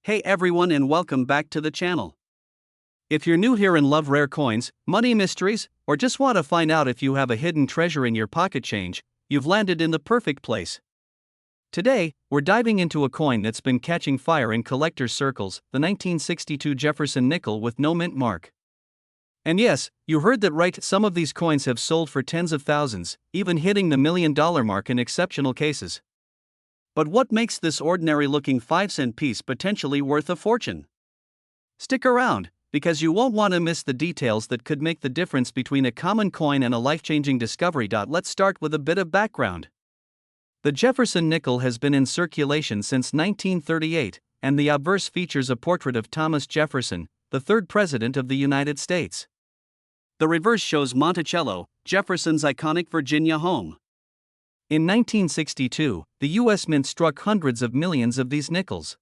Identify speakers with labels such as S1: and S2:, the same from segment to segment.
S1: Hey everyone and welcome back to the channel. If you're new here and love rare coins, money mysteries, or just want to find out if you have a hidden treasure in your pocket change, you've landed in the perfect place. Today, we're diving into a coin that's been catching fire in collectors' circles, the 1962 Jefferson nickel with no mint mark. And yes, you heard that right, some of these coins have sold for tens of thousands, even hitting the $1 million mark in exceptional cases. But what makes this ordinary-looking 5-cent piece potentially worth a fortune? Stick around, because you won't want to miss the details that could make the difference between a common coin and a life-changing discovery. Let's start with a bit of background. The Jefferson nickel has been in circulation since 1938, and the obverse features a portrait of Thomas Jefferson, the third president of the United States. The reverse shows Monticello, Jefferson's iconic Virginia home. In 1962, the U.S. Mint struck hundreds of millions of these nickels.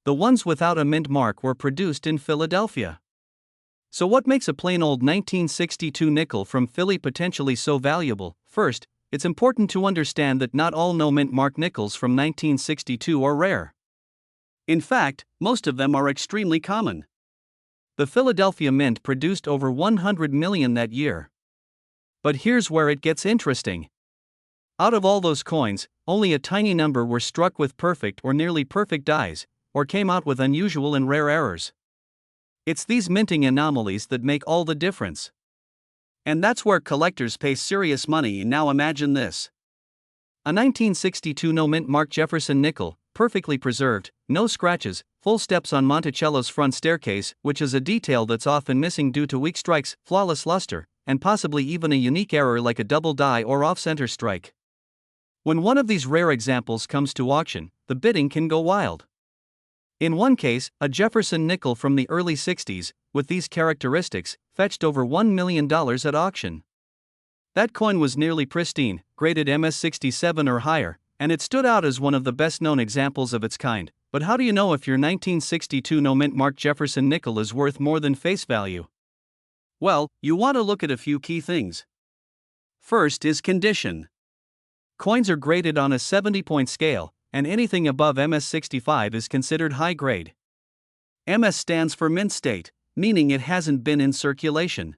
S1: The ones without a mint mark were produced in Philadelphia. So what makes a plain old 1962 nickel from Philly potentially so valuable? First, it's important to understand that not all no mint mark nickels from 1962 are rare. In fact, most of them are extremely common. The Philadelphia Mint produced over 100 million that year. But here's where it gets interesting. Out of all those coins, only a tiny number were struck with perfect or nearly perfect dies, or came out with unusual and rare errors. It's these minting anomalies that make all the difference. And that's where collectors pay serious money. Now imagine this. A 1962 no mint mark Jefferson nickel, perfectly preserved, no scratches, full steps on Monticello's front staircase, which is a detail that's often missing due to weak strikes, flawless luster, and possibly even a unique error like a double die or off-center strike. When one of these rare examples comes to auction, the bidding can go wild. In one case, a Jefferson nickel from the early 60s, with these characteristics, fetched over $1 million at auction. That coin was nearly pristine, graded MS67 or higher, and it stood out as one of the best-known examples of its kind. But how do you know if your 1962 no mint mark Jefferson nickel is worth more than face value? Well, you want to look at a few key things. First is condition. Coins are graded on a 70-point scale, and anything above MS65 is considered high grade. MS stands for mint state, meaning it hasn't been in circulation.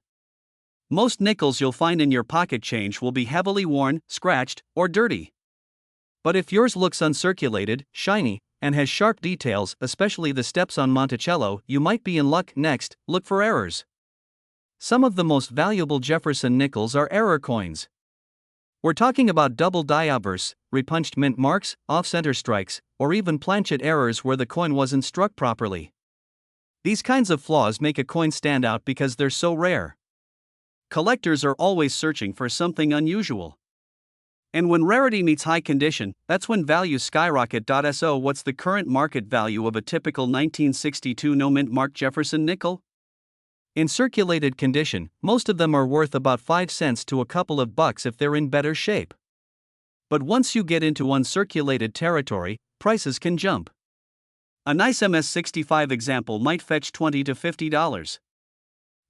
S1: Most nickels you'll find in your pocket change will be heavily worn, scratched, or dirty. But if yours looks uncirculated, shiny, and has sharp details, especially the steps on Monticello, you might be in luck. Next, look for errors. Some of the most valuable Jefferson nickels are error coins. We're talking about double die obverse, repunched mint marks, off-center strikes, or even planchet errors where the coin wasn't struck properly. These kinds of flaws make a coin stand out because they're so rare. Collectors are always searching for something unusual. And when rarity meets high condition, that's when values skyrocket. So what's the current market value of a typical 1962 no mint mark Jefferson nickel? In circulated condition, most of them are worth about 5 cents to a couple of bucks if they're in better shape. But once you get into uncirculated territory, prices can jump. A nice MS65 example might fetch $20 to $50.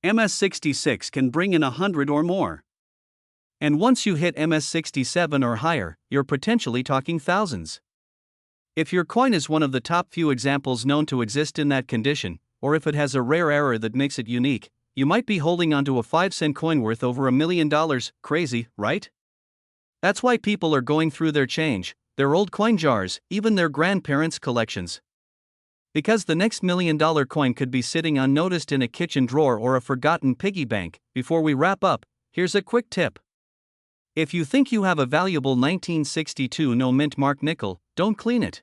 S1: MS66 can bring in $100 or more. And once you hit MS67 or higher, you're potentially talking thousands. If your coin is one of the top few examples known to exist in that condition, or if it has a rare error that makes it unique, you might be holding onto a 5-cent coin worth over $1 million. Crazy, right? That's why people are going through their change, their old coin jars, even their grandparents' collections. Because the next $1 million coin could be sitting unnoticed in a kitchen drawer or a forgotten piggy bank. Before we wrap up, here's a quick tip. If you think you have a valuable 1962 no mint mark nickel, don't clean it.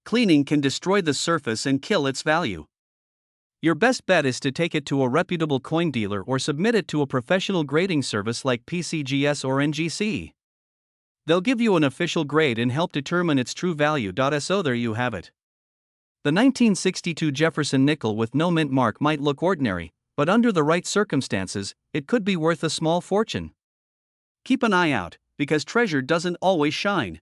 S1: Cleaning can destroy the surface and kill its value. Your best bet is to take it to a reputable coin dealer or submit it to a professional grading service like PCGS or NGC. They'll give you an official grade and help determine its true value. So there you have it. The 1962 Jefferson nickel with no mint mark might look ordinary, but under the right circumstances, it could be worth a small fortune. Keep an eye out, because treasure doesn't always shine.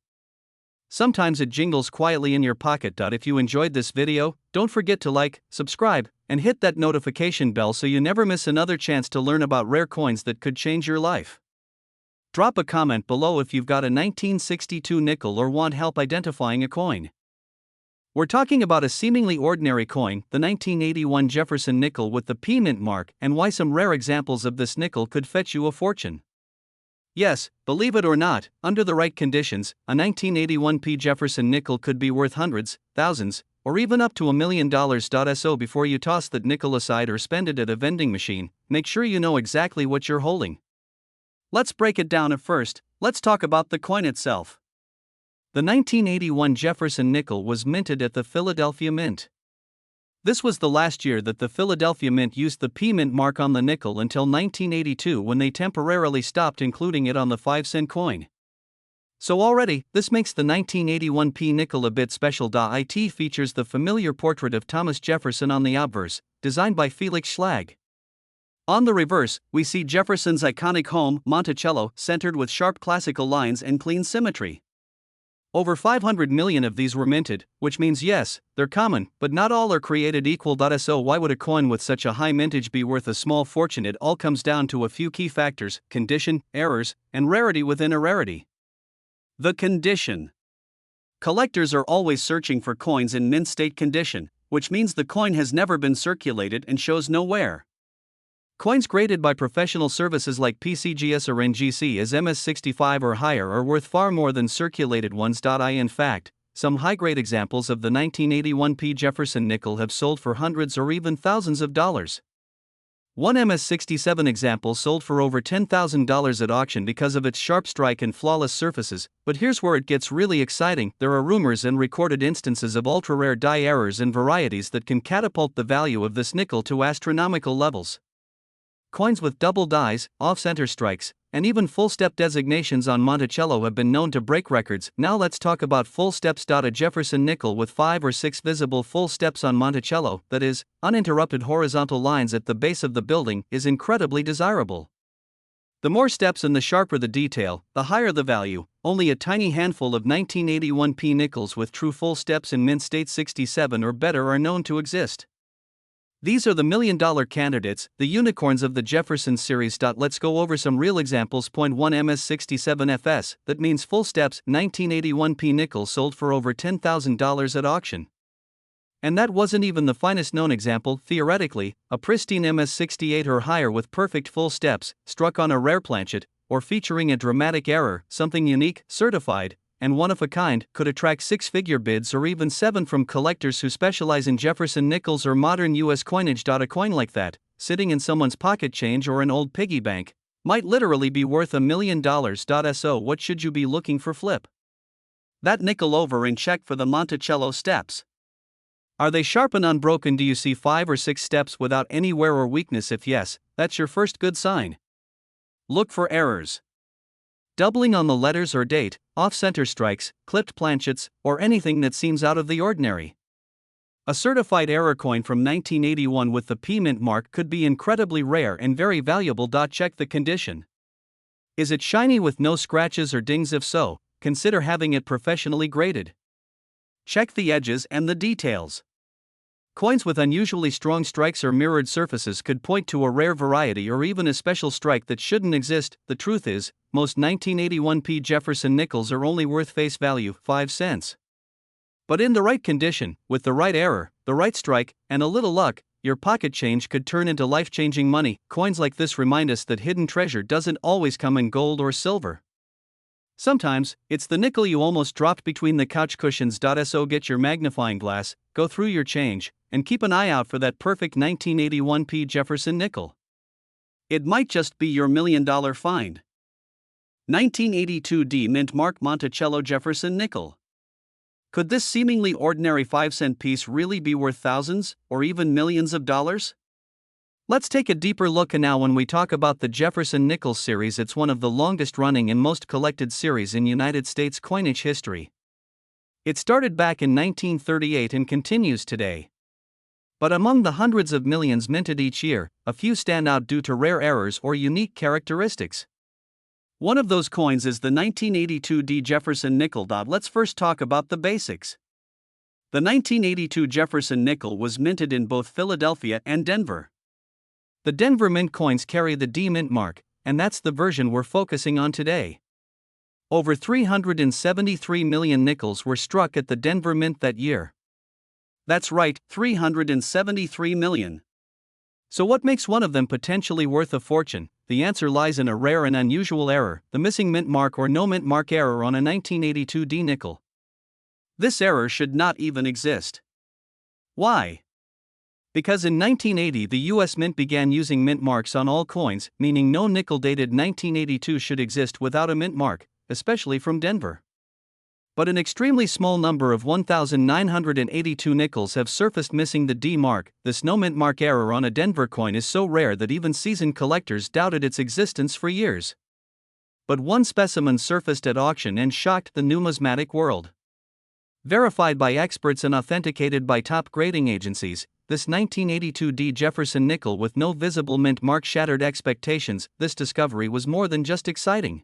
S1: Sometimes it jingles quietly in your pocket. If you enjoyed this video, don't forget to like, subscribe, and hit that notification bell so you never miss another chance to learn about rare coins that could change your life. Drop a comment below if you've got a 1962 nickel or want help identifying a coin. We're talking about a seemingly ordinary coin, the 1981 Jefferson nickel with the P mint mark, and why some rare examples of this nickel could fetch you a fortune. Yes, believe it or not, under the right conditions, a 1981 P Jefferson nickel could be worth hundreds, thousands, or even up to $1 million. So before you toss that nickel aside or spend it at a vending machine, make sure you know exactly what you're holding. Let's break it down at first. Let's talk about the coin itself. The 1981 Jefferson nickel was minted at the Philadelphia Mint. This was the last year that the Philadelphia Mint used the P mint mark on the nickel until 1982, when they temporarily stopped including it on the 5-cent coin. So already, this makes the 1981 P nickel a bit special. It features the familiar portrait of Thomas Jefferson on the obverse, designed by Felix Schlag. On the reverse, we see Jefferson's iconic home, Monticello, centered with sharp classical lines and clean symmetry. Over 500 million of these were minted, which means yes, they're common, but not all are created equal. So why would a coin with such a high mintage be worth a small fortune? It all comes down to a few key factors: condition, errors, and rarity within a rarity. The condition. Collectors are always searching for coins in mint state condition, which means the coin has never been circulated and shows no wear. Coins graded by professional services like PCGS or NGC as MS65 or higher are worth far more than circulated ones. In fact, some high-grade examples of the 1981 P Jefferson nickel have sold for hundreds or even thousands of dollars. One MS67 example sold for over $10,000 at auction because of its sharp strike and flawless surfaces. But here's where it gets really exciting: there are rumors and recorded instances of ultra-rare die errors and varieties that can catapult the value of this nickel to astronomical levels. Coins with double dies, off-center strikes, and even full-step designations on Monticello have been known to break records. Now let's talk about full steps. A Jefferson nickel with 5 or 6 visible full steps on Monticello, that is, uninterrupted horizontal lines at the base of the building, is incredibly desirable. The more steps and the sharper the detail, the higher the value. Only a tiny handful of 1981 P nickels with true full steps in mint state 67 or better are known to exist. These are the million-dollar candidates, the unicorns of the Jefferson series. Let's go over some real examples. Point 1: MS67FS, that means full steps, 1981 P nickel sold for over $10,000 at auction. And that wasn't even the finest known example. Theoretically, a pristine MS68 or higher with perfect full steps, struck on a rare planchet, or featuring a dramatic error, something unique, certified, and one of a kind, could attract 6-figure bids or even 7 from collectors who specialize in Jefferson nickels or modern US coinage. A coin like that, sitting in someone's pocket change or an old piggy bank, might literally be worth $1 million. So what should you be looking for? Flip that nickel over and check for the Monticello steps. Are they sharp and unbroken? Do you see 5 or 6 steps without any wear or weakness? If yes, that's your first good sign. Look for errors. Doubling on the letters or date, off-center strikes, clipped planchets, or anything that seems out of the ordinary. A certified error coin from 1981 with the P mint mark could be incredibly rare and very valuable. Check the condition. Is it shiny with no scratches or dings? If so, consider having it professionally graded. Check the edges and the details. Coins with unusually strong strikes or mirrored surfaces could point to a rare variety or even a special strike that shouldn't exist. The truth is, most 1981 P Jefferson nickels are only worth face value, 5 cents. But in the right condition, with the right error, the right strike, and a little luck, your pocket change could turn into life-changing money. Coins like this remind us that hidden treasure doesn't always come in gold or silver. Sometimes, it's the nickel you almost dropped between the couch cushions. So get your magnifying glass, go through your change, and keep an eye out for that perfect 1981 P Jefferson nickel. It might just be your $1 million find. 1982 D mint mark Monticello Jefferson nickel. Could this seemingly ordinary 5-cent piece really be worth thousands, or even millions of dollars? Let's take a deeper look now. When we talk about the Jefferson nickel series, it's one of the longest running and most collected series in United States coinage history. It started back in 1938 and continues today. But among the hundreds of millions minted each year, a few stand out due to rare errors or unique characteristics. One of those coins is the 1982 D Jefferson nickel. Let's first talk about the basics. The 1982 Jefferson nickel was minted in both Philadelphia and Denver. The Denver Mint coins carry the D Mint mark, and that's the version we're focusing on today. Over 373 million nickels were struck at the Denver Mint that year. That's right, 373 million. So what makes one of them potentially worth a fortune? The answer lies in a rare and unusual error, the missing mint mark or no mint mark error on a 1982 D nickel. This error should not even exist. Why? Because in 1980 the US Mint began using mint marks on all coins, meaning no nickel dated 1982 should exist without a mint mark, especially from Denver. But an extremely small number of 1,982 nickels have surfaced missing the D mark. This no mint mark error on a Denver coin is so rare that even seasoned collectors doubted its existence for years. But one specimen surfaced at auction and shocked the numismatic world. Verified by experts and authenticated by top grading agencies, this 1982 D Jefferson nickel with no visible mint mark shattered expectations. This discovery was more than just exciting.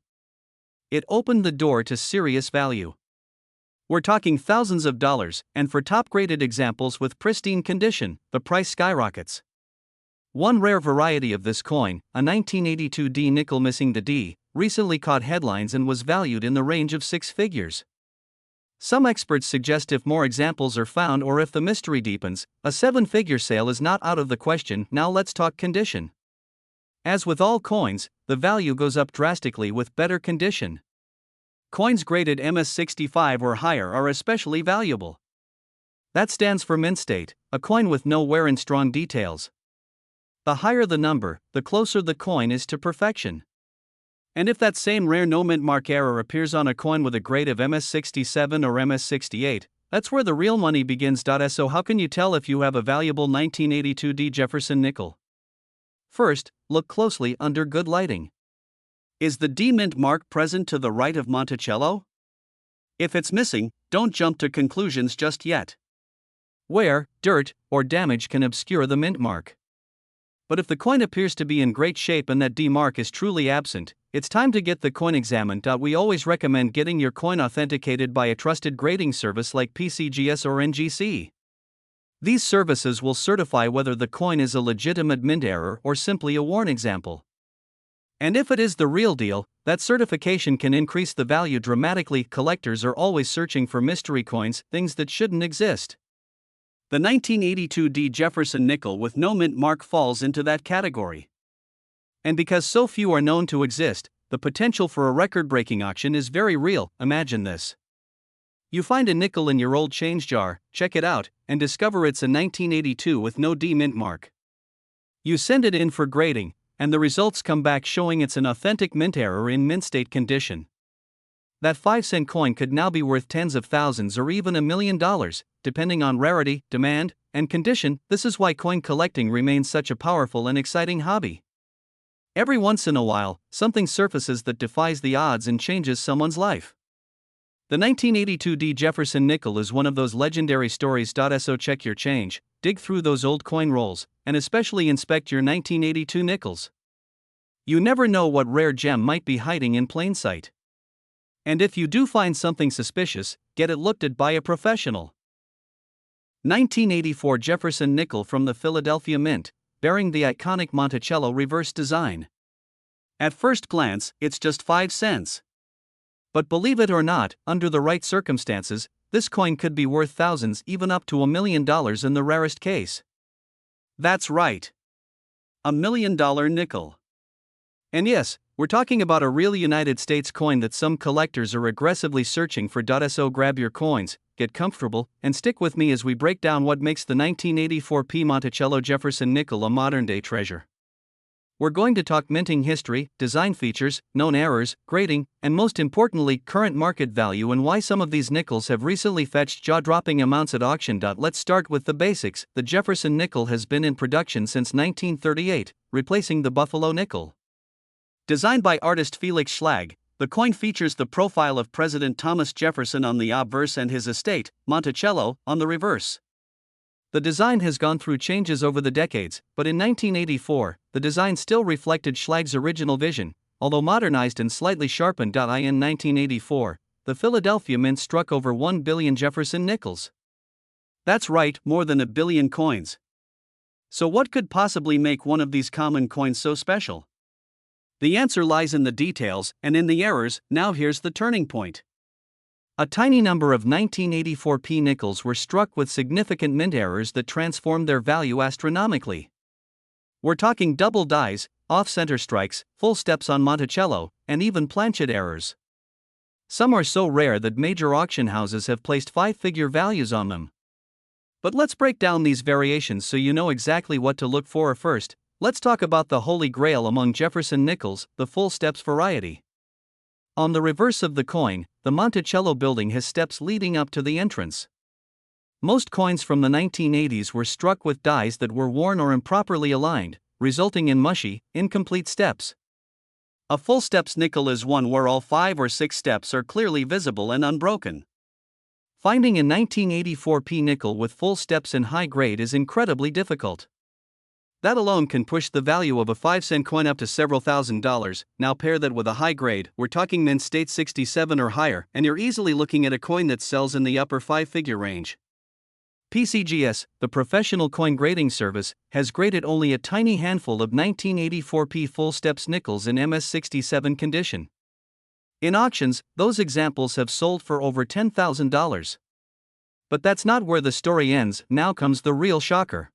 S1: It opened the door to serious value. We're talking thousands of dollars, and for top-graded examples with pristine condition, the price skyrockets. One rare variety of this coin, a 1982 D nickel missing the D, recently caught headlines and was valued in the range of six figures. Some experts suggest if more examples are found or if the mystery deepens, a seven-figure sale is not out of the question. Now let's talk condition. As with all coins, the value goes up drastically with better condition. Coins graded MS65 or higher are especially valuable. That stands for mint state, a coin with no wear and strong details. The higher the number, the closer the coin is to perfection. And if that same rare no mint mark error appears on a coin with a grade of MS67 or MS68, that's where the real money begins. So how can you tell if you have a valuable 1982 D Jefferson nickel? First, look closely under good lighting. Is the D mint mark present to the right of Monticello? If it's missing, don't jump to conclusions just yet. Wear, dirt, or damage can obscure the mint mark. But if the coin appears to be in great shape and that D mark is truly absent, it's time to get the coin examined. We always recommend getting your coin authenticated by a trusted grading service like PCGS or NGC. These services will certify whether the coin is a legitimate mint error or simply a worn example. And if it is the real deal, that certification can increase the value dramatically. Collectors are always searching for mystery coins, things that shouldn't exist. The 1982 D Jefferson nickel with no mint mark falls into that category. And because so few are known to exist, the potential for a record-breaking auction is very real. Imagine this. You find a nickel in your old change jar, check it out, and discover it's a 1982 with no D mint mark. You send it in for grading, and the results come back showing it's an authentic mint error in mint state condition. That 5-cent coin could now be worth tens of thousands or even $1 million, depending on rarity, demand, and condition. This is why coin collecting remains such a powerful and exciting hobby. Every once in a while, something surfaces that defies the odds and changes someone's life. The 1982 D Jefferson nickel is one of those legendary stories. So check your change, dig through those old coin rolls, and especially inspect your 1982 nickels. You never know what rare gem might be hiding in plain sight. And if you do find something suspicious, get it looked at by a professional. 1984 Jefferson nickel from the Philadelphia Mint, bearing the iconic Monticello reverse design. At first glance, it's just 5 cents. But believe it or not, under the right circumstances, this coin could be worth thousands, even up to $1 million in the rarest case. That's right. $1 million nickel. And yes, we're talking about a real United States coin that some collectors are aggressively searching for. So grab your coins, get comfortable, and stick with me as we break down what makes the 1984 P Monticello Jefferson nickel a modern-day treasure. We're going to talk minting history, design features, known errors, grading, and most importantly, current market value and why some of these nickels have recently fetched jaw-dropping amounts at auction. Let's start with the basics. The Jefferson nickel has been in production since 1938, replacing the Buffalo nickel. Designed by artist Felix Schlag, the coin features the profile of President Thomas Jefferson on the obverse and his estate, Monticello, on the reverse. The design has gone through changes over the decades, but in 1984, the design still reflected Schlag's original vision, although modernized and slightly sharpened. In 1984, the Philadelphia Mint struck over 1 billion Jefferson nickels. That's right, more than 1 billion coins. So what could possibly make one of these common coins so special? The answer lies in the details and in the errors. Now here's the turning point. A tiny number of 1984p nickels were struck with significant mint errors that transformed their value astronomically. We're talking double dies, off-center strikes, full steps on Monticello, and even planchet errors. Some are so rare that major auction houses have placed five-figure values on them. But let's break down these variations so you know exactly what to look for. First, let's talk about the holy grail among Jefferson nickels, the full steps variety. On the reverse of the coin, the Monticello building has steps leading up to the entrance. Most coins from the 1980s were struck with dies that were worn or improperly aligned, resulting in mushy, incomplete steps. A full steps nickel is one where all 5 or 6 steps are clearly visible and unbroken. Finding a 1984p nickel with full steps in high grade is incredibly difficult. That alone can push the value of a 5-cent coin up to several $1,000s. Now pair that with a high grade, we're talking mint state 67 or higher, and you're easily looking at a coin that sells in the upper 5-figure range. PCGS, the professional coin grading service, has graded only a tiny handful of 1984p full steps nickels in MS67 condition. In auctions, those examples have sold for over $10,000. But that's not where the story ends. Now comes the real shocker.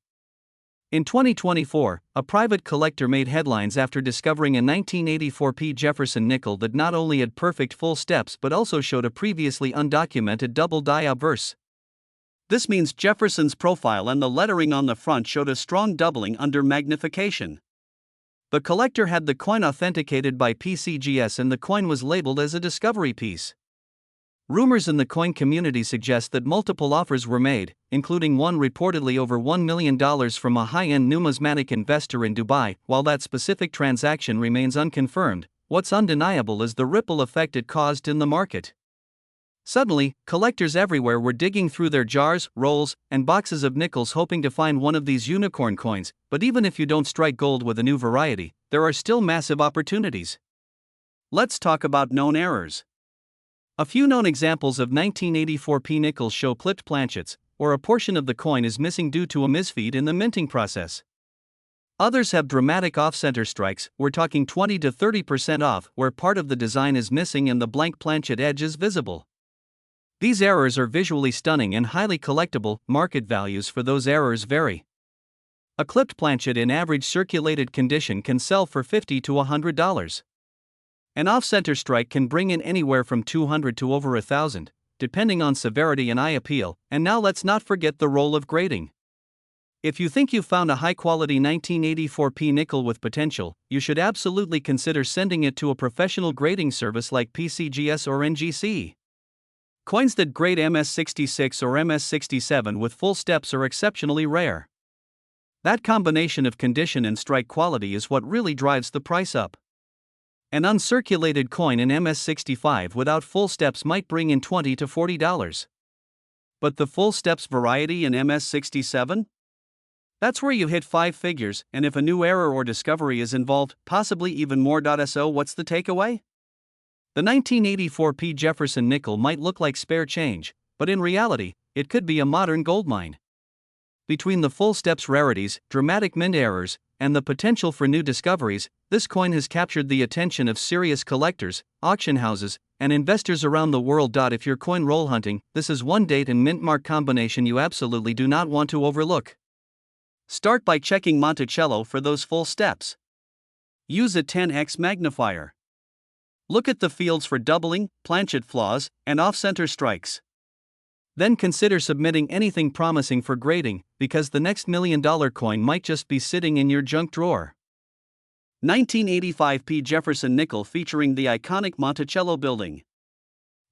S1: In 2024, a private collector made headlines after discovering a 1984p Jefferson nickel that not only had perfect full steps but also showed a previously undocumented double die obverse. This means Jefferson's profile and the lettering on the front showed a strong doubling under magnification. The collector had the coin authenticated by PCGS and the coin was labeled as a discovery piece. Rumors in the coin community suggest that multiple offers were made, including one reportedly over $1 million from a high-end numismatic investor in Dubai. While that specific transaction remains unconfirmed, what's undeniable is the ripple effect it caused in the market. Suddenly, collectors everywhere were digging through their jars, rolls, and boxes of nickels hoping to find one of these unicorn coins. But even if you don't strike gold with a new variety, there are still massive opportunities. Let's talk about known errors. A few known examples of 1984p nickels show clipped planchets, or a portion of the coin is missing due to a misfeed in the minting process. Others have dramatic off-center strikes, we're talking 20 to 30% off, where part of the design is missing and the blank planchet edge is visible. These errors are visually stunning and highly collectible. Market values for those errors vary. A clipped planchet in average circulated condition can sell for $50 to $100. An off-center strike can bring in anywhere from $200 to over $1,000, depending on severity and eye appeal. And now let's not forget the role of grading. If you think you've found a high-quality 1984p nickel with potential, you should absolutely consider sending it to a professional grading service like PCGS or NGC. Coins that grade MS66 or MS67 with full steps are exceptionally rare. That combination of condition and strike quality is what really drives the price up. An uncirculated coin in MS65 without full steps might bring in $20 to $40. But the full steps variety in MS67? That's where you hit 5 figures, and if a new error or discovery is involved, possibly even more. So what's the takeaway? The 1984p Jefferson nickel might look like spare change, but in reality, it could be a modern goldmine. Between the full steps rarities, dramatic mint errors, and the potential for new discoveries, this coin has captured the attention of serious collectors, auction houses, and investors around the world. If you're coin roll hunting, this is one date and mint mark combination you absolutely do not want to overlook. Start by checking Monticello for those full steps. Use a 10x magnifier. Look at the fields for doubling, planchet flaws, and off-center strikes. Then consider submitting anything promising for grading, because the next $1 million coin might just be sitting in your junk drawer. 1985p Jefferson nickel featuring the iconic Monticello building.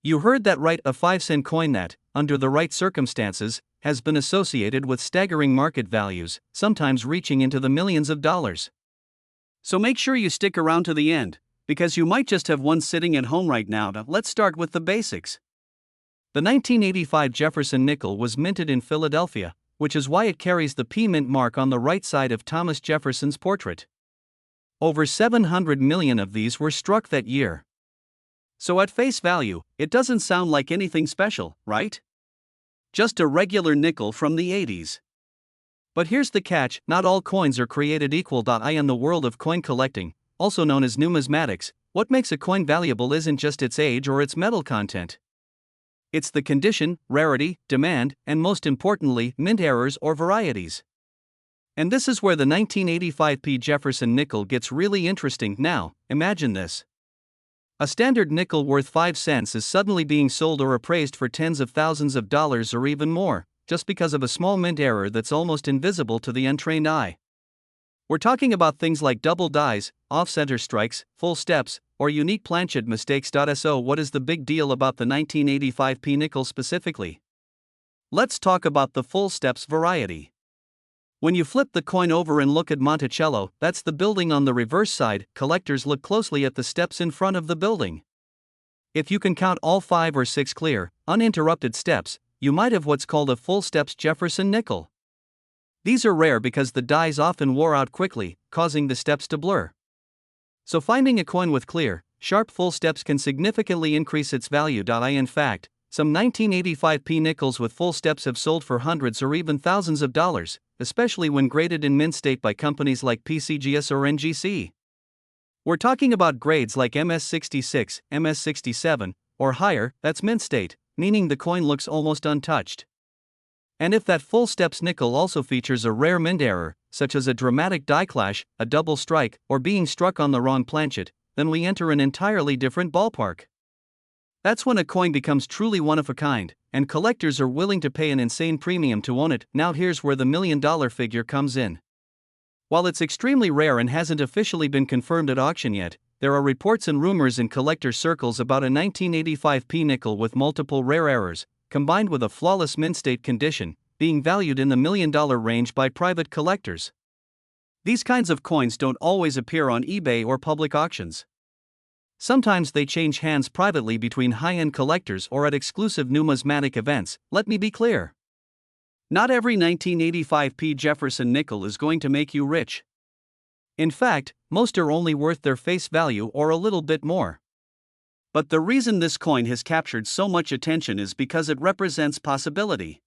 S1: You heard that right, a 5-cent coin that, under the right circumstances, has been associated with staggering market values, sometimes reaching into the millions of dollars. So make sure you stick around to the end, because you might just have one sitting at home right now. Let's start with the basics. The 1985 Jefferson nickel was minted in Philadelphia, which is why it carries the P mint mark on the right side of Thomas Jefferson's portrait. Over 700 million of these were struck that year. So at face value, it doesn't sound like anything special, right? Just a regular nickel from the 80s. But here's the catch, not all coins are created equal. In the world of coin collecting, also known as numismatics, what makes a coin valuable isn't just its age or its metal content. It's the condition, rarity, demand, and most importantly, mint errors or varieties. And this is where the 1985p Jefferson nickel gets really interesting. Now, imagine this. A standard nickel worth 5 cents is suddenly being sold or appraised for tens of thousands of dollars or even more, just because of a small mint error that's almost invisible to the untrained eye. We're talking about things like double dies, off-center strikes, full steps, or unique planchet mistakes. So what is the big deal about the 1985p nickel specifically? Let's talk about the full steps variety. When you flip the coin over and look at Monticello, that's the building on the reverse side. Collectors look closely at the steps in front of the building. If you can count all 5 or 6 clear, uninterrupted steps, you might have what's called a full steps Jefferson nickel. These are rare because the dies often wore out quickly, causing the steps to blur. So finding a coin with clear, sharp full steps can significantly increase its value. In fact, some 1985p nickels with full steps have sold for hundreds or even thousands of dollars, especially when graded in mint state by companies like PCGS or NGC. We're talking about grades like MS66, MS67, or higher. That's mint state, meaning the coin looks almost untouched. And if that full steps nickel also features a rare mint error, such as a dramatic die clash, a double strike, or being struck on the wrong planchet, then we enter an entirely different ballpark. That's when a coin becomes truly one of a kind, and collectors are willing to pay an insane premium to own it. Now here's where the $1 million figure comes in. While it's extremely rare and hasn't officially been confirmed at auction yet, there are reports and rumors in collector circles about a 1985p nickel with multiple rare errors, combined with a flawless mint state condition, being valued in the $1 million range by private collectors. These kinds of coins don't always appear on eBay or public auctions. Sometimes they change hands privately between high-end collectors or at exclusive numismatic events. Let me be clear. Not every 1985p Jefferson nickel is going to make you rich. In fact, most are only worth their face value or a little bit more. But the reason this coin has captured so much attention is because it represents possibility.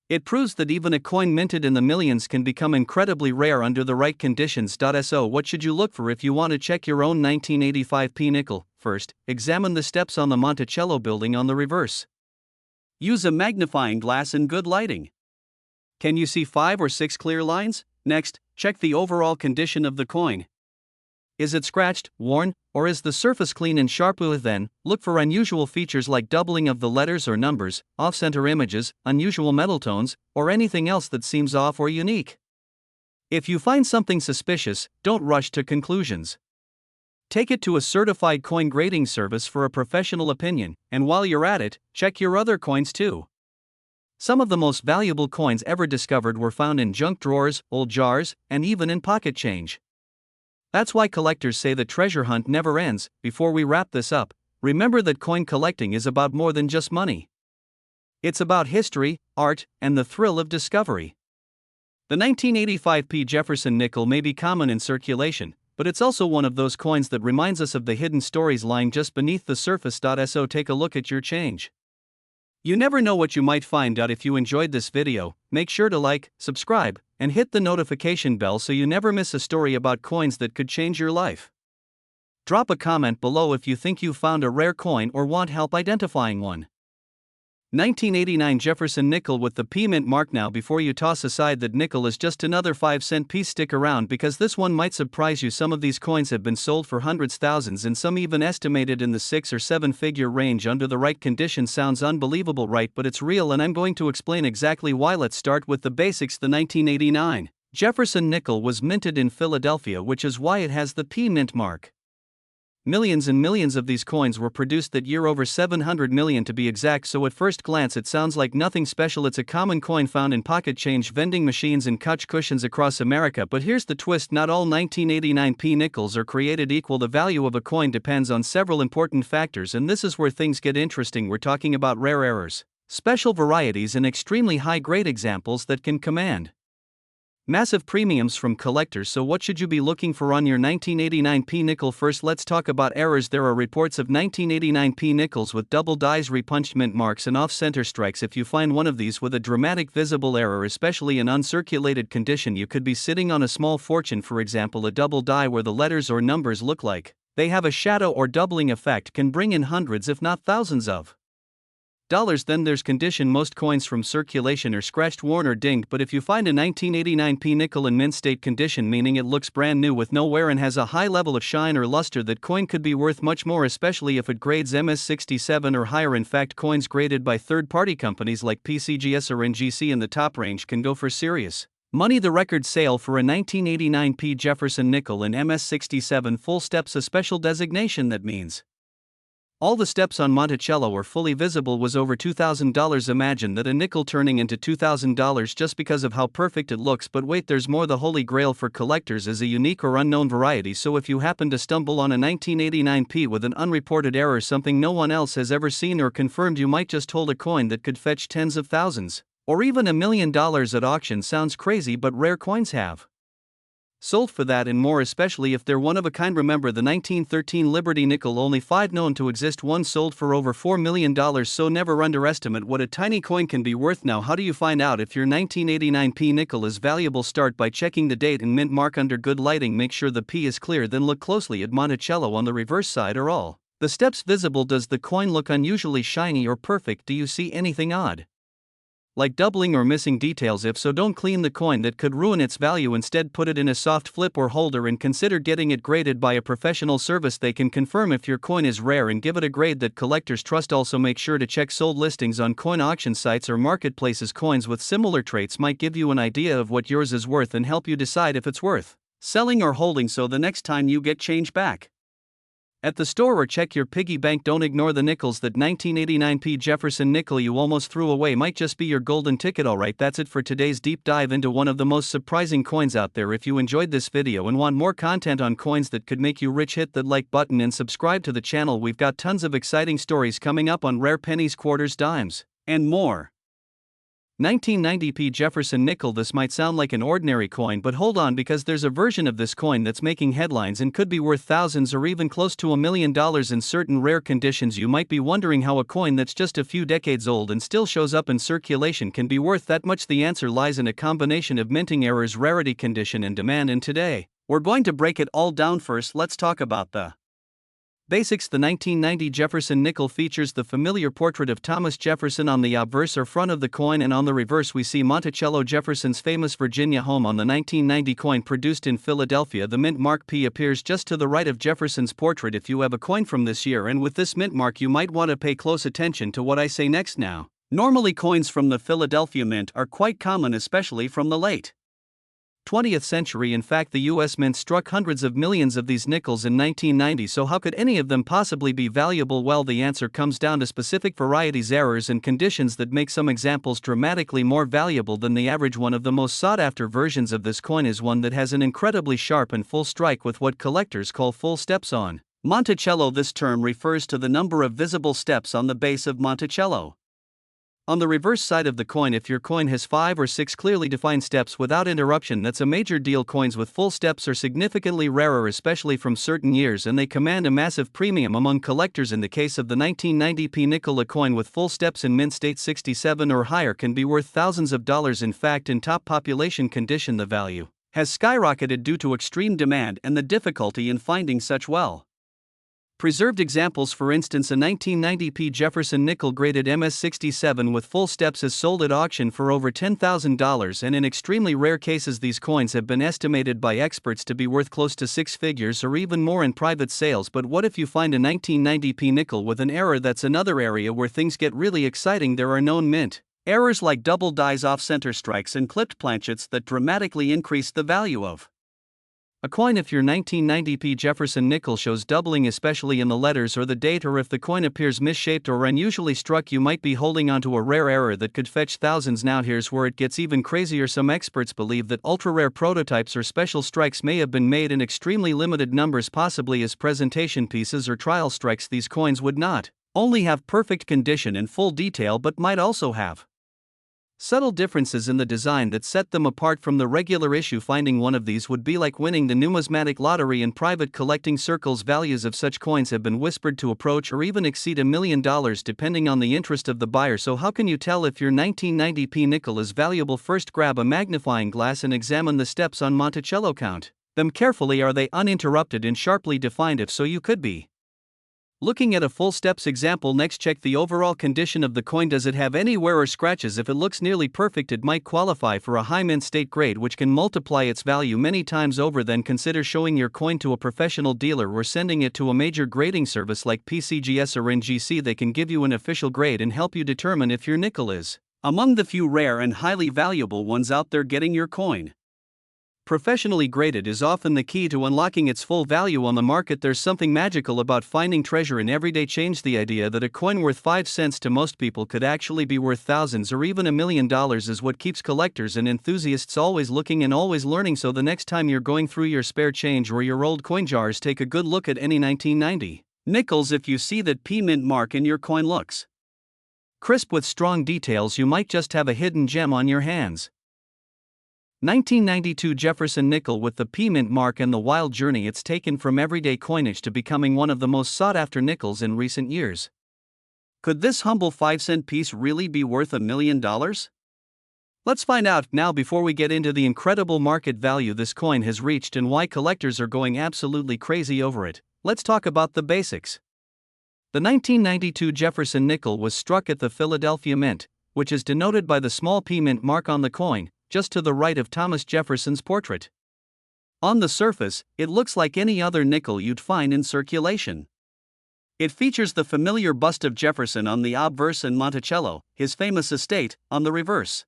S1: It proves that even a coin minted in the millions can become incredibly rare under the right conditions. So what should you look for if you want to check your own 1985p nickel? First, examine the steps on the Monticello building on the reverse. Use a magnifying glass and good lighting. Can you see 5 or 6 clear lines? Next, check the overall condition of the coin. Is it scratched, worn, or is the surface clean and sharp? Then, look for unusual features like doubling of the letters or numbers, off-center images, unusual metal tones, or anything else that seems off or unique. If you find something suspicious, don't rush to conclusions. Take it to a certified coin grading service for a professional opinion, and while you're at it, check your other coins too. Some of the most valuable coins ever discovered were found in junk drawers, old jars, and even in pocket change. That's why collectors say the treasure hunt never ends. Before we wrap this up, remember that coin collecting is about more than just money. It's about history, art, and the thrill of discovery. The 1985p Jefferson nickel may be common in circulation, but it's also one of those coins that reminds us of the hidden stories lying just beneath the surface. So take a look at your change. You never know what you might find out. If you enjoyed this video, make sure to like, subscribe, and hit the notification bell so you never miss a story about coins that could change your life. Drop a comment below if you think you found a rare coin or want help identifying one. 1989 Jefferson nickel with the P mint mark. Now before you toss aside that nickel is just another 5-cent piece, stick around because this one might surprise you. Some of these coins have been sold for hundreds, thousands, and some even estimated in the 6 or 7 figure range under the right conditions. Sounds unbelievable, right? But it's real, and I'm going to explain exactly why. Let's start with the basics. The 1989 Jefferson nickel was minted in Philadelphia, which is why it has the P mint mark. Millions and millions of these coins were produced that year, over 700 million to be exact. So at first glance it sounds like nothing special. It's a common coin found in pocket change vending machines and couch cushions across America. But here's the twist: not all 1989p nickels are created equal. The value of a coin depends on several important factors, and this is where things get interesting. We're talking about rare errors, special varieties, and extremely high-grade examples that can command massive premiums from collectors. So what should you be looking for on your 1989p nickel? First, let's talk about errors. There are reports of 1989p nickels with double dies, repunched mint marks, and off-center strikes. If you find one of these with a dramatic visible error, especially in uncirculated condition, you could be sitting on a small fortune. For example, a double die where the letters or numbers look like they have a shadow or doubling effect can bring in hundreds if not thousands of dollars. Then there's condition. Most coins from circulation are scratched, worn or dinged, but if you find a 1989p nickel in mint state condition, meaning it looks brand new with no wear and has a high level of shine or luster, that coin could be worth much more, especially if it grades MS67 or higher. In fact, coins graded by third-party companies like PCGS or NGC in the top range can go for serious money. The record sale for a 1989p Jefferson nickel in MS67 full steps, a special designation that means all the steps on Monticello are fully visible, was over $2,000. Imagine that, a nickel turning into $2,000 just because of how perfect it looks. But wait, there's more. The holy grail for collectors is a unique or unknown variety. So if you happen to stumble on a 1989p with an unreported error, something no one else has ever seen or confirmed, you might just hold a coin that could fetch tens of thousands or even $1 million at auction. Sounds crazy, but rare coins have sold for that and more, especially if they're one of a kind. Remember the 1913 Liberty nickel, only 5 known to exist. One sold for over $4 million, so never underestimate what a tiny coin can be worth. Now, how do you find out if your 1989p nickel is valuable? Start by checking the date and mint mark under good lighting. Make sure the P is clear, then look closely at Monticello on the reverse side. Are all the steps visible? Does the coin look unusually shiny or perfect? Do you see anything odd, like doubling or missing details? If so, don't clean the coin, that could ruin its value. Instead, put it in a soft flip or holder and consider getting it graded by a professional service. They can confirm if your coin is rare and give it a grade that collectors trust. Also, make sure to check sold listings on coin auction sites or marketplaces. Coins with similar traits might give you an idea of what yours is worth and help you decide if it's worth selling or holding, so the next time you get change back at the store or check your piggy bank, don't ignore the nickels. That 1989p Jefferson nickel you almost threw away might just be your golden ticket. Alright, that's it for today's deep dive into one of the most surprising coins out there. If you enjoyed this video and want more content on coins that could make you rich, hit that like button and subscribe to the channel. We've got tons of exciting stories coming up on rare pennies, quarters, dimes, and more. 1990p Jefferson nickel. This might sound like an ordinary coin, but hold on, because there's a version of this coin that's making headlines and could be worth thousands or even close to $1 million in certain rare conditions. You might be wondering how a coin that's just a few decades old and still shows up in circulation can be worth that much. The answer lies in a combination of minting errors, rarity, condition, and demand, and today we're going to break it all down. First, let's talk about the basics. The 1990 Jefferson nickel features the familiar portrait of Thomas Jefferson on the obverse or front of the coin, and on the reverse we see Monticello, Jefferson's famous Virginia home. On the 1990 coin produced in Philadelphia, the mint mark P appears just to the right of Jefferson's portrait. If you have a coin from this year and with this mint mark, you might want to pay close attention to what I say next. Now, normally coins from the Philadelphia mint are quite common, especially from the late 20th century. In fact, the US Mint struck hundreds of millions of these nickels in 1990, so how could any of them possibly be valuable? Well, the answer comes down to specific varieties, errors, and conditions that make some examples dramatically more valuable than the average. One of the most sought-after versions of this coin is one that has an incredibly sharp and full strike with what collectors call full steps on Monticello. This term refers to the number of visible steps on the base of Monticello. On the reverse side of the coin, if your coin has 5 or 6 clearly defined steps without interruption, that's a major deal. Coins with full steps are significantly rarer, especially from certain years, and they command a massive premium among collectors. In the case of the 1990p nickel, a coin with full steps in mint state 67 or higher can be worth thousands of dollars. In fact, in top population condition, the value has skyrocketed due to extreme demand and the difficulty in finding such well preserved examples. For instance, a 1990p Jefferson nickel graded MS67 with full steps is sold at auction for over $10,000, and in extremely rare cases these coins have been estimated by experts to be worth close to 6 figures or even more in private sales. But what if you find a 1990p nickel with an error? That's another area where things get really exciting. There are known mint errors like double dies, off-center strikes, and clipped planchets that dramatically increase the value of a coin. If your 1990p Jefferson nickel shows doubling, especially in the letters or the date, or if the coin appears misshaped or unusually struck, you might be holding onto a rare error that could fetch thousands. Now here's where it gets even crazier. Some experts believe that ultra-rare prototypes or special strikes may have been made in extremely limited numbers, possibly as presentation pieces or trial strikes. These coins would not only have perfect condition and full detail, but might also have subtle differences in the design that set them apart from the regular issue. Finding one of these would be like winning the numismatic lottery. In private collecting circles, values of such coins have been whispered to approach or even exceed $1 million, depending on the interest of the buyer. So how can you tell if your 1990p nickel is valuable? First, grab a magnifying glass and examine the steps on Monticello. Count them carefully. Are they uninterrupted and sharply defined? If so, you could be Looking at a full steps example next, check the overall condition of the coin. Does it have any wear or scratches? If it looks nearly perfect, it might qualify for a high mint state grade, which can multiply its value many times over. Then consider showing your coin to a professional dealer or sending it to a major grading service like PCGS or NGC. They can give you an official grade and help you determine if your nickel is among the few rare and highly valuable ones out there. Getting your coin professionally graded is often the key to unlocking its full value on the market. There's something magical about finding treasure in everyday change. The idea that a coin worth 5 cents to most people could actually be worth thousands or even $1 million is what keeps collectors and enthusiasts always looking and always learning. So the next time you're going through your spare change or your old coin jars, take a good look at any 1990 nickels. If you see that P mint mark in your coin looks crisp with strong details, you might just have a hidden gem on your hands. 1992 Jefferson nickel with the P mint mark and the wild journey it's taken from everyday coinage to becoming one of the most sought-after nickels in recent years. Could this humble 5-cent piece really be worth $1 million? Let's find out now before we get into the incredible market value this coin has reached and why collectors are going absolutely crazy over it. Let's talk about the basics. The 1992 Jefferson nickel was struck at the Philadelphia Mint, which is denoted by the small P mint mark on the coin, just to the right of Thomas Jefferson's portrait. On the surface, it looks like any other nickel you'd find in circulation. It features the familiar bust of Jefferson on the obverse and Monticello, his famous estate, on the reverse.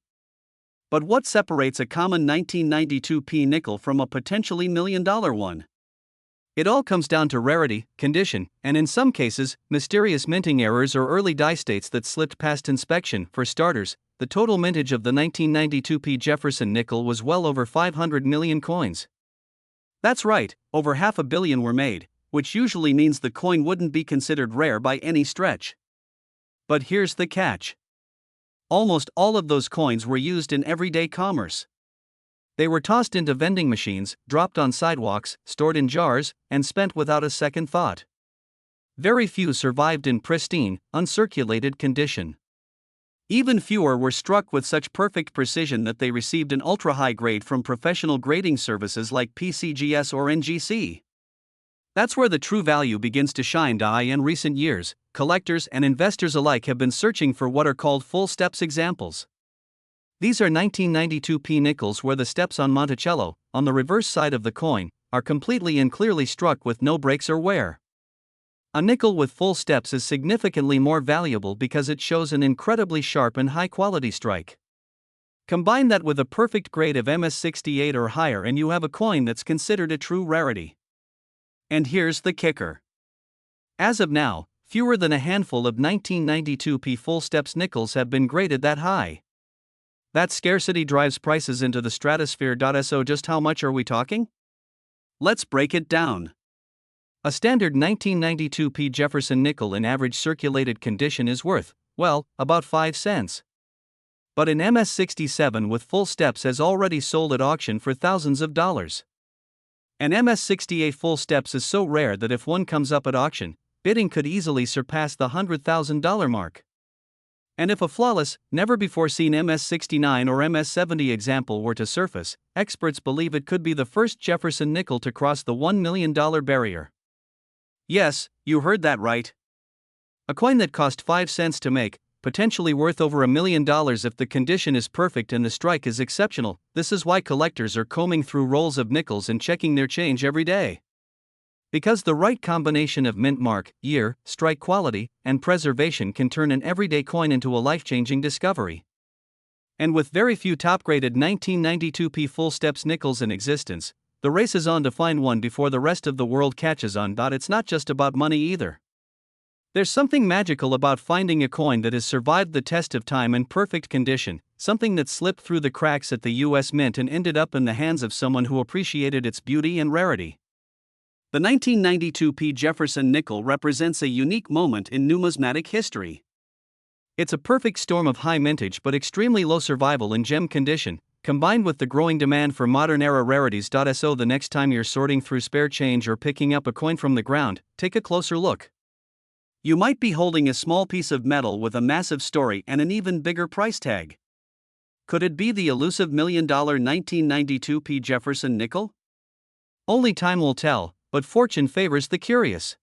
S1: But what separates a common 1992 P nickel from a potentially $1 million one? It all comes down to rarity, condition, and in some cases, mysterious minting errors or early die states that slipped past inspection. For starters, the total mintage of the 1992 P Jefferson nickel was well over 500 million coins. That's right, over 500 million were made, which usually means the coin wouldn't be considered rare by any stretch. But here's the catch. Almost all of those coins were used in everyday commerce. They were tossed into vending machines, dropped on sidewalks, stored in jars, and spent without a second thought. Very few survived in pristine, uncirculated condition. Even fewer were struck with such perfect precision that they received an ultra-high grade from professional grading services like PCGS or NGC. That's where the true value begins to shine. In recent years, collectors and investors alike have been searching for what are called full steps examples. These are 1992 P nickels where the steps on Monticello, on the reverse side of the coin, are completely and clearly struck with no breaks or wear. A nickel with full steps is significantly more valuable because it shows an incredibly sharp and high-quality strike. Combine that with a perfect grade of MS68 or higher and you have a coin that's considered a true rarity. And here's the kicker. As of now, fewer than a handful of 1992 P full steps nickels have been graded that high. That scarcity drives prices into the stratosphere. So just how much are we talking? Let's break it down. A standard 1992 P Jefferson nickel in average circulated condition is worth, well, about 5 cents. But an MS67 with full steps has already sold at auction for thousands of dollars. An MS68 full steps is so rare that if one comes up at auction, bidding could easily surpass the $100,000 mark. And if a flawless, never-before-seen MS69 or MS70 example were to surface, experts believe it could be the first Jefferson nickel to cross the $1 million barrier. Yes, you heard that right. A coin that cost 5 cents to make, potentially worth over $1 million if the condition is perfect and the strike is exceptional. This is why collectors are combing through rolls of nickels and checking their change every day. Because the right combination of mint mark, year, strike quality, and preservation can turn an everyday coin into a life-changing discovery. And with very few top-graded 1992 P full steps nickels in existence, the race is on to find one before the rest of the world catches on. It's not just about money either. There's something magical about finding a coin that has survived the test of time in perfect condition, something that slipped through the cracks at the US Mint and ended up in the hands of someone who appreciated its beauty and rarity. The 1992 P Jefferson nickel represents a unique moment in numismatic history. It's a perfect storm of high mintage but extremely low survival in gem condition, combined with the growing demand for modern-era rarities. So the next time you're sorting through spare change or picking up a coin from the ground, take a closer look. You might be holding a small piece of metal with a massive story and an even bigger price tag. Could it be the elusive $1 million 1992 P Jefferson nickel? Only time will tell, but fortune favors the curious.